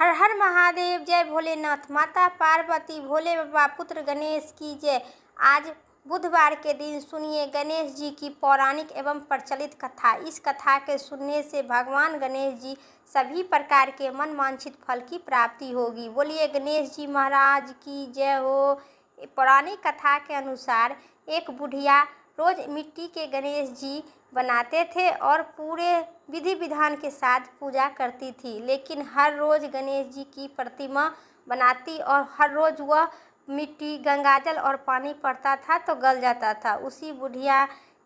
हर हर महादेव, जय भोलेनाथ। माता पार्वती, भोले बाबा, पुत्र गणेश की जय। आज बुधवार के दिन सुनिए गणेश जी की पौराणिक एवं प्रचलित कथा। इस कथा के सुनने से भगवान गणेश जी सभी प्रकार के मन वांछित फल की प्राप्ति होगी। बोलिए गणेश जी महाराज की जय हो। पौराणिक कथा के अनुसार एक बुढ़िया रोज मिट्टी के गणेश जी बनाते थे और पूरे विधि विधान के साथ पूजा करती थी, लेकिन हर रोज गणेश जी की प्रतिमा बनाती और हर रोज वह मिट्टी गंगाजल और पानी पड़ता था तो गल जाता था। उसी बुढ़िया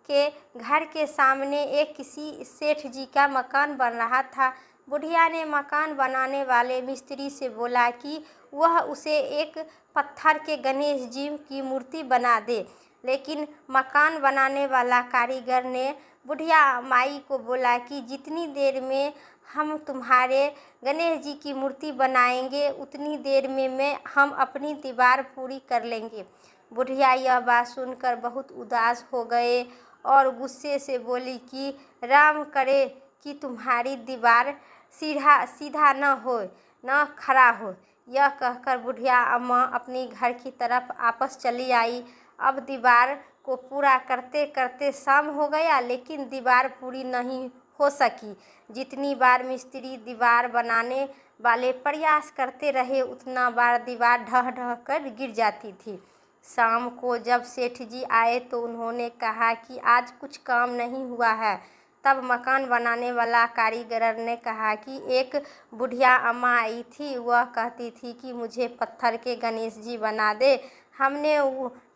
के घर के सामने एक किसी सेठ जी का मकान बन रहा था। बुढ़िया ने मकान बनाने वाले मिस्त्री से बोला कि वह उसे एक पत्थर के गणेश जी की मूर्ति बना दे, लेकिन मकान बनाने वाला कारीगर ने बुढ़िया माई को बोला कि जितनी देर में हम तुम्हारे गणेश जी की मूर्ति बनाएंगे उतनी देर में हम अपनी दीवार पूरी कर लेंगे। बुढ़िया यह बात सुनकर बहुत उदास हो गए और गुस्से से बोली कि राम करे कि तुम्हारी दीवार सीधा न खड़ा हो। यह कहकर बुढ़िया अम्मा अपनी घर की तरफ वापस चली आई। अब दीवार को पूरा करते करते शाम हो गया, लेकिन दीवार पूरी नहीं हो सकी। जितनी बार मिस्त्री दीवार बनाने वाले प्रयास करते रहे, उतना बार दीवार ढह ढह कर गिर जाती थी। शाम को जब सेठ जी आए तो उन्होंने कहा कि आज कुछ काम नहीं हुआ है। तब मकान बनाने वाला कारीगर ने कहा कि एक बुढ़िया अम्मा आई थी, वह कहती थी कि मुझे पत्थर के गणेश जी बना दे। हमने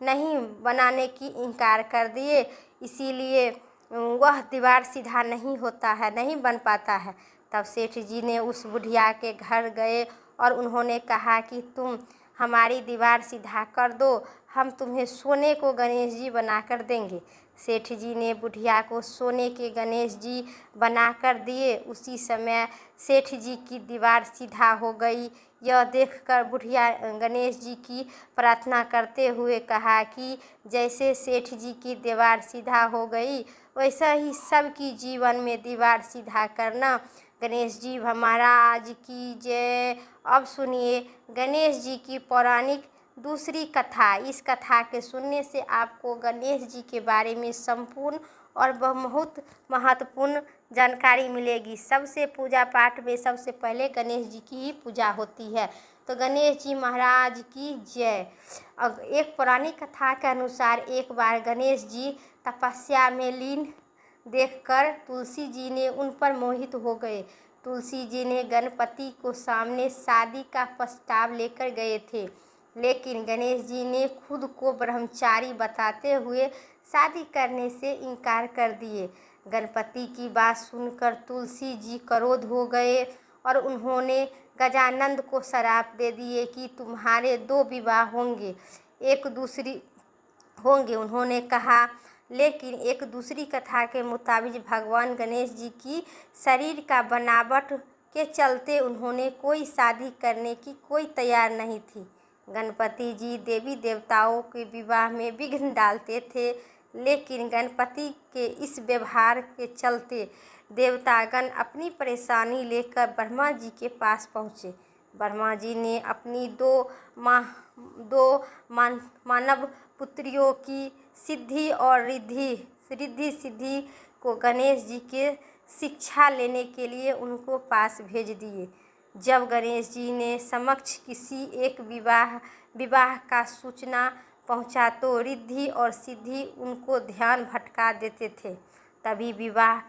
नहीं बनाने की इनकार कर दिए, इसीलिए वह दीवार सीधा नहीं बन पाता है। तब सेठ जी ने उस बुढ़िया के घर गए और उन्होंने कहा कि तुम हमारी दीवार सीधा कर दो, हम तुम्हें सोने को गणेश जी बनाकर देंगे। सेठ जी ने बुढ़िया को सोने के गणेश जी बनाकर दिए। उसी समय सेठ जी की दीवार सीधा हो गई। यह देखकर बुढ़िया गणेश जी की प्रार्थना करते हुए कहा कि जैसे सेठ जी की दीवार सीधा हो गई, वैसा ही सबकी जीवन में दीवार सीधा करना। गणेश जी महाराज की जय। अब सुनिए गणेश जी की पौराणिक दूसरी कथा। इस कथा के सुनने से आपको गणेश जी के बारे में संपूर्ण और बहुत महत्वपूर्ण जानकारी मिलेगी। सबसे पूजा पाठ में सबसे पहले गणेश जी की ही पूजा होती है, तो गणेश जी महाराज की जय। अब एक पौराणिक कथा के अनुसार एक बार गणेश जी तपस्या में लीन देखकर तुलसी जी ने उन पर मोहित हो गए। तुलसी जी ने गणपति को सामने शादी का प्रस्ताव लेकर गए थे, लेकिन गणेश जी ने खुद को ब्रह्मचारी बताते हुए शादी करने से इनकार कर दिए। गणपति की बात सुनकर तुलसी जी क्रोध हो गए और उन्होंने गजानंद को श्राप दे दिए कि तुम्हारे 2 विवाह होंगे, उन्होंने कहा। लेकिन एक दूसरी कथा के मुताबिक भगवान गणेश जी की शरीर का बनावट के चलते उन्होंने कोई शादी करने की कोई तैयार नहीं थी। गणपति जी देवी देवताओं के विवाह में विघ्न डालते थे, लेकिन गणपति के इस व्यवहार के चलते देवतागण अपनी परेशानी लेकर ब्रह्मा जी के पास पहुँचे। ब्रह्मा जी ने अपनी 2 मानव पुत्रियों की सिद्धि और रिद्धि सिद्धि को गणेश जी के शिक्षा लेने के लिए उनको पास भेज दिए। जब गणेश जी ने समक्ष किसी एक विवाह का सूचना पहुंचा तो रिद्धि और सिद्धि उनको ध्यान भटका देते थे। तभी विवाह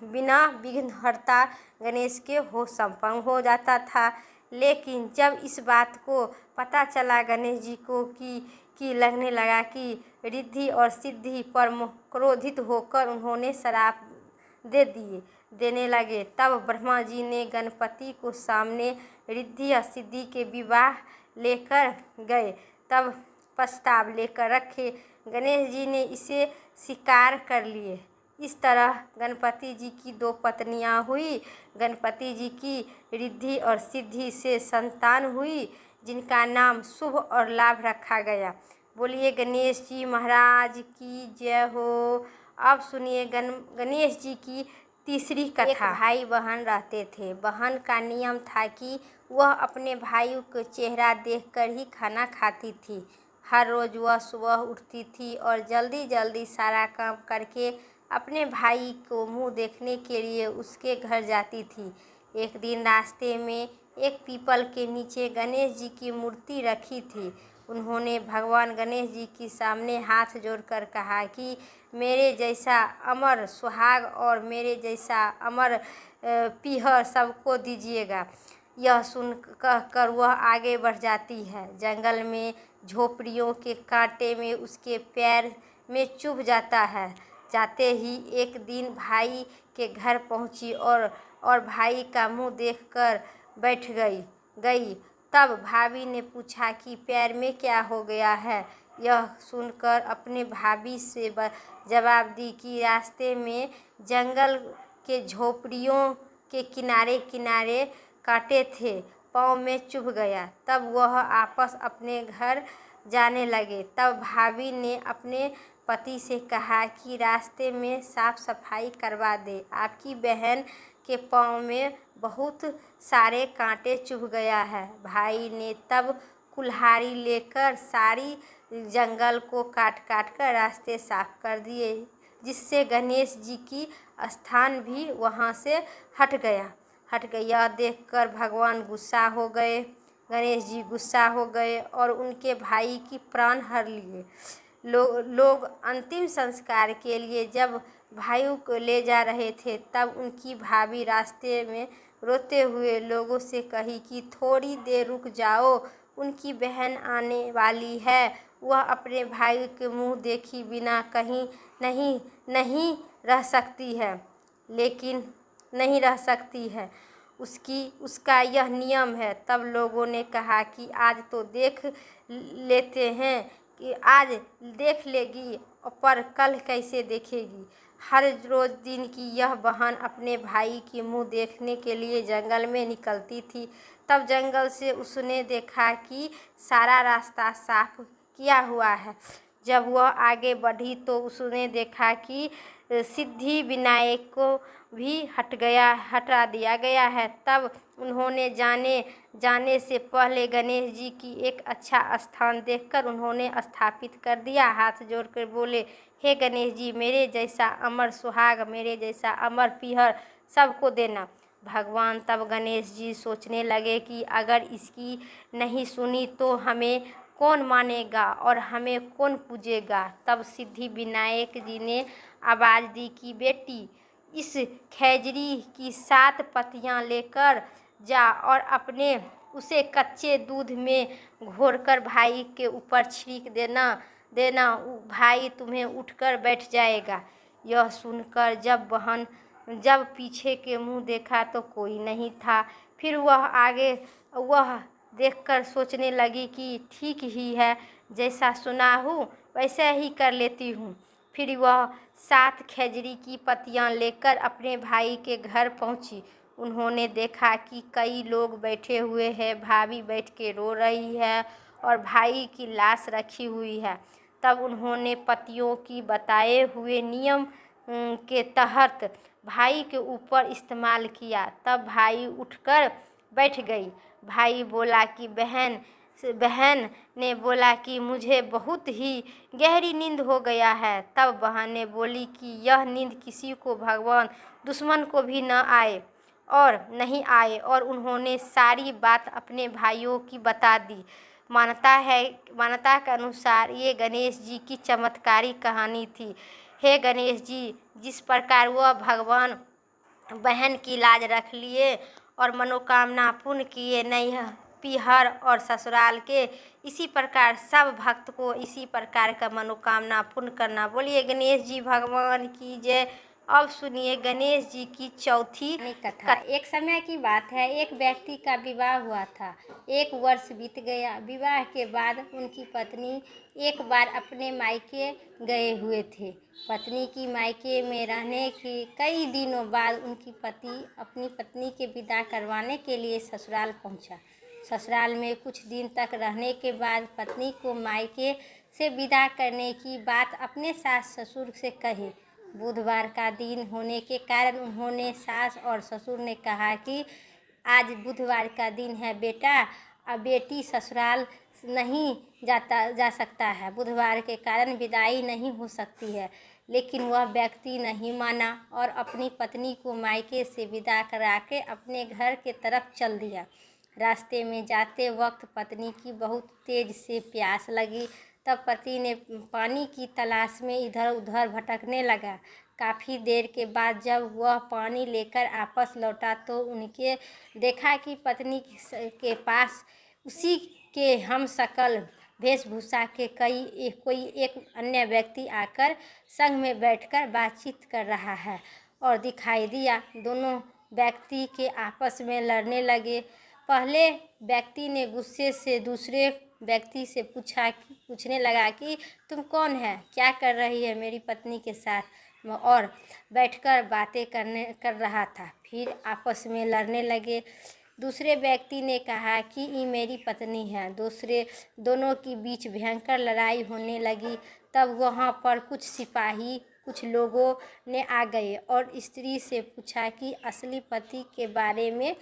बिना विघ्नहर्ता गणेश के संपन्न हो जाता था। लेकिन जब इस बात को पता चला गणेश जी को कि लगने लगा कि रिद्धि और सिद्धि पर क्रोधित होकर उन्होंने श्राप देने लगे। तब ब्रह्मा जी ने गणपति को सामने रिद्धि और सिद्धि के विवाह लेकर गए। तब प्रस्ताव लेकर रखे, गणेश जी ने इसे स्वीकार कर लिए। इस तरह गणपति जी की 2 पत्नियां हुई। गणपति जी की रिद्धि और सिद्धि से संतान हुई, जिनका नाम शुभ और लाभ रखा गया। बोलिए गणेश जी महाराज की जय हो। अब सुनिए गणेश जी की तीसरी कथा। एक भाई बहन रहते थे। बहन का नियम था कि वह अपने भाइयों को चेहरा देखकर ही खाना खाती थी। हर रोज़ वह सुबह उठती थी और जल्दी जल्दी सारा काम करके अपने भाई को मुंह देखने के लिए उसके घर जाती थी। एक दिन रास्ते में एक पीपल के नीचे गणेश जी की मूर्ति रखी थी। उन्होंने भगवान गणेश जी के सामने हाथ जोड़कर कहा कि मेरे जैसा अमर सुहाग और मेरे जैसा अमर पीहर सबको दीजिएगा। यह सुन कर वह आगे बढ़ जाती है। जंगल में झोपड़ियों के कांटे में उसके पैर में चुभ जाता है। जाते ही एक दिन भाई के घर पहुंची और भाई का मुंह देखकर बैठ गई। तब भाभी ने पूछा कि पैर में क्या हो गया है। यह सुनकर अपने भाभी से जवाब दी कि रास्ते में जंगल के झोपड़ियों के किनारे किनारे कांटे थे, पाँव में चुभ गया। तब वह आपस अपने घर जाने लगे। तब भाभी ने अपने पति से कहा कि रास्ते में साफ सफाई करवा दे, आपकी बहन के पाँव में बहुत सारे कांटे चुभ गया है। भाई ने तब कुल्हाड़ी लेकर सारी जंगल को काट कर रास्ते साफ कर दिए, जिससे गणेश जी की स्थान भी वहाँ से हट गया। यह देखकर भगवान गुस्सा हो गए। गणेश जी गुस्सा हो गए और उनके भाई की प्राण हर लिए। लोग अंतिम संस्कार के लिए जब भाइयों को ले जा रहे थे, तब उनकी भाभी रास्ते में रोते हुए लोगों से कही कि थोड़ी देर रुक जाओ, उनकी बहन आने वाली है। वह अपने भाई के मुंह देखे बिना कहीं नहीं रह सकती है, लेकिन नहीं रह सकती है, उसका यह नियम है। तब लोगों ने कहा कि आज तो देख लेते हैं कि आज देख लेगी, पर कल कैसे देखेगी। हर रोज दिन की यह बहन अपने भाई की मुंह देखने के लिए जंगल में निकलती थी। तब जंगल से उसने देखा कि सारा रास्ता साफ किया हुआ है। जब वह आगे बढ़ी तो उसने देखा कि सिद्धि विनायक को भी हटा दिया गया है। तब उन्होंने जाने से पहले गणेश जी की एक अच्छा स्थान देखकर उन्होंने स्थापित कर दिया। हाथ जोड़कर बोले, हे गणेश जी, मेरे जैसा अमर सुहाग, मेरे जैसा अमर पीहर सबको देना। भगवान तब गणेश जी सोचने लगे कि अगर इसकी नहीं सुनी तो हमें कौन मानेगा और हमें कौन पूजेगा। तब सिद्धि विनायक जी ने आवाज़ दी कि बेटी, इस खैजरी की 7 पत्तियां लेकर जा और अपने उसे कच्चे दूध में घोरकर भाई के ऊपर छिड़क देना भाई तुम्हें उठकर बैठ जाएगा। यह सुनकर जब पीछे के मुंह देखा तो कोई नहीं था। फिर वह देखकर सोचने लगी कि ठीक ही है, जैसा सुना हूँ वैसा ही कर लेती हूँ। फिर वह 7 खजूरी की पत्तियां लेकर अपने भाई के घर पहुंची। उन्होंने देखा कि कई लोग बैठे हुए हैं, भाभी बैठ के रो रही है और भाई की लाश रखी हुई है। तब उन्होंने पतियों की बताए हुए नियम के तहत भाई के ऊपर इस्तेमाल किया। तब भाई उठकर बैठ गई। भाई बोला कि बहन ने बोला कि मुझे बहुत ही गहरी नींद हो गया है। तब बहन ने बोली कि यह नींद किसी को भगवान दुश्मन को भी नहीं आए और उन्होंने सारी बात अपने भाइयों की बता दी। मान्यता के अनुसार ये गणेश जी की चमत्कारी कहानी थी। हे गणेश जी, जिस प्रकार वह भगवान बहन की लाज रख लिए और मनोकामना पूर्ण किए नैहर पीहर और ससुराल के, इसी प्रकार सब भक्त को इसी प्रकार का मनोकामना पूर्ण करना। बोलिए गणेश जी भगवान की जय। अब सुनिए गणेश जी की चौथी कथा। एक समय की बात है, एक व्यक्ति का विवाह हुआ था। 1 वर्ष बीत गया। विवाह के बाद उनकी पत्नी एक बार अपने मायके गए हुए थे। पत्नी की मायके में रहने के कई दिनों बाद उनकी पति अपनी पत्नी के विदा करवाने के लिए ससुराल पहुंचा। ससुराल में कुछ दिन तक रहने के बाद पत्नी को मायके से विदा करने की बात अपने सास ससुर से कही। बुधवार का दिन होने के कारण उन्होंने सास और ससुर ने कहा कि आज बुधवार का दिन है बेटा, अब बेटी ससुराल नहीं जा सकता है, बुधवार के कारण विदाई नहीं हो सकती है। लेकिन वह व्यक्ति नहीं माना और अपनी पत्नी को मायके से विदा करा के अपने घर के तरफ चल दिया। रास्ते में जाते वक्त पत्नी की बहुत तेज से प्यास लगी। तब पति ने पानी की तलाश में इधर उधर भटकने लगा। काफ़ी देर के बाद जब वह पानी लेकर वापस लौटा तो उनके देखा कि पत्नी के पास उसी के हमशक्ल वेशभूषा के कोई एक अन्य व्यक्ति आकर संग में बैठकर बातचीत कर रहा है और दिखाई दिया। दोनों व्यक्ति के आपस में लड़ने लगे। पहले व्यक्ति ने गुस्से से दूसरे व्यक्ति से पूछने लगा कि तुम कौन है, क्या कर रही है मेरी पत्नी के साथ, और बैठकर बातें कर रहा था। फिर आपस में लड़ने लगे। दूसरे व्यक्ति ने कहा कि ये मेरी पत्नी है। दोनों के बीच भयंकर लड़ाई होने लगी। तब वहाँ पर कुछ सिपाही कुछ लोगों ने आ गए और स्त्री से पूछा कि असली पति के बारे में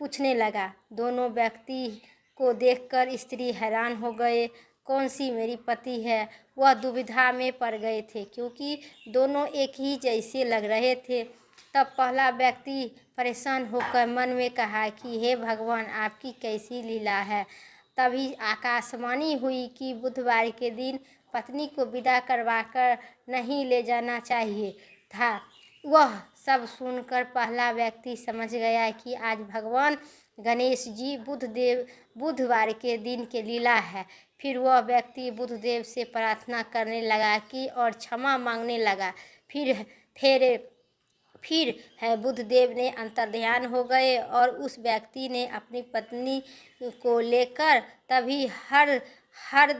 पूछने लगा। दोनों व्यक्ति को देखकर स्त्री हैरान हो गए, कौन सी मेरी पति है। वह दुविधा में पड़ गए थे क्योंकि दोनों एक ही जैसे लग रहे थे। तब पहला व्यक्ति परेशान होकर मन में कहा कि हे भगवान, आपकी कैसी लीला है। तभी आकाशवाणी हुई कि बुधवार के दिन पत्नी को विदा करवाकर नहीं ले जाना चाहिए था। वह सब सुनकर पहला व्यक्ति समझ गया कि आज भगवान गणेश जी बुधवार के दिन के लीला है। फिर वह व्यक्ति बुधदेव से प्रार्थना करने लगा कि और क्षमा मांगने लगा। फिर है बुधदेव ने अंतर्ध्यान हो गए और उस व्यक्ति ने अपनी पत्नी को लेकर तभी हर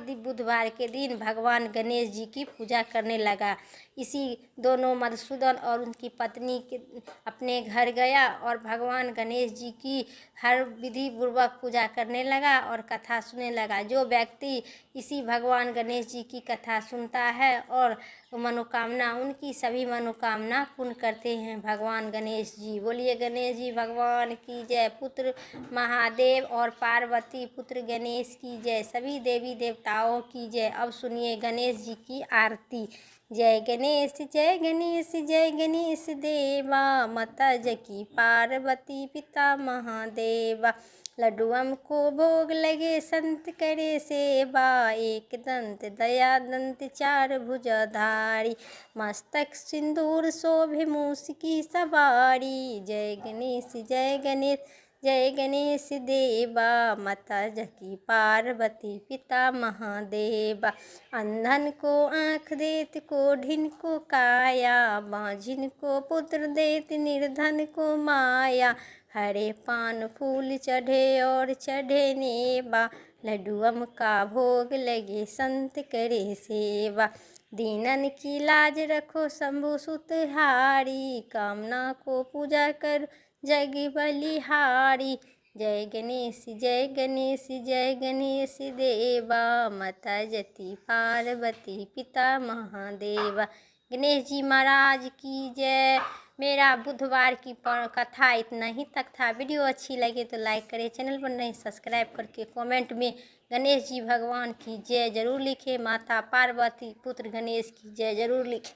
बुधवार के दिन भगवान गणेश जी की पूजा करने लगा। इसी दोनों मधुसूदन और उनकी पत्नी के अपने घर गया और भगवान गणेश जी की हर विधि पूर्वक पूजा करने लगा और कथा सुनने लगा। जो व्यक्ति इसी भगवान गणेश जी की कथा सुनता है और मनोकामना उनकी सभी मनोकामना पूर्ण करते हैं भगवान गणेश जी। बोलिए गणेश जी भगवान की जय। पुत्र महादेव और पार्वती पुत्र गणेश की जय। सभी देवी देवताओं की जय। अब सुनिए गणेश जी की आरती। जय गणेश जय गणेश जय गणेश देवा, माता जकी पार्वती पिता महादेवा। लड्डुअम को भोग लगे संत करे सेवा, एक दंत दया दंत चार भुजाधारी, मस्तक सिंदूर शोभे मूस की सवारी। जय गणेश जय गणेश जय गणेश देवा, माता जकी पार्वती पिता महादेवा। अंधन को आँख देत कोढ़िन को काया, बाँझिन को पुत्र देत निर्धन को माया। हरे पान फूल चढ़े और चढ़े नेवा, लड्डुअम का भोग लगे संत करे सेवा। दीनन की लाज रखो शंभु सुतहारी, कामना को पूजा कर जग बलिहारी। जय गणेश जय गणेश जय गणेश देवा, माता जति पार्वती पिता महादेवा। गणेश जी महाराज की जय। मेरा बुधवार की कथा इतना ही तक था। वीडियो अच्छी लगे तो लाइक करें, चैनल पर नहीं सब्सक्राइब करके कमेंट में गणेश जी भगवान की जय जरूर लिखें, माता पार्वती पुत्र गणेश की जय जरूर लिखें।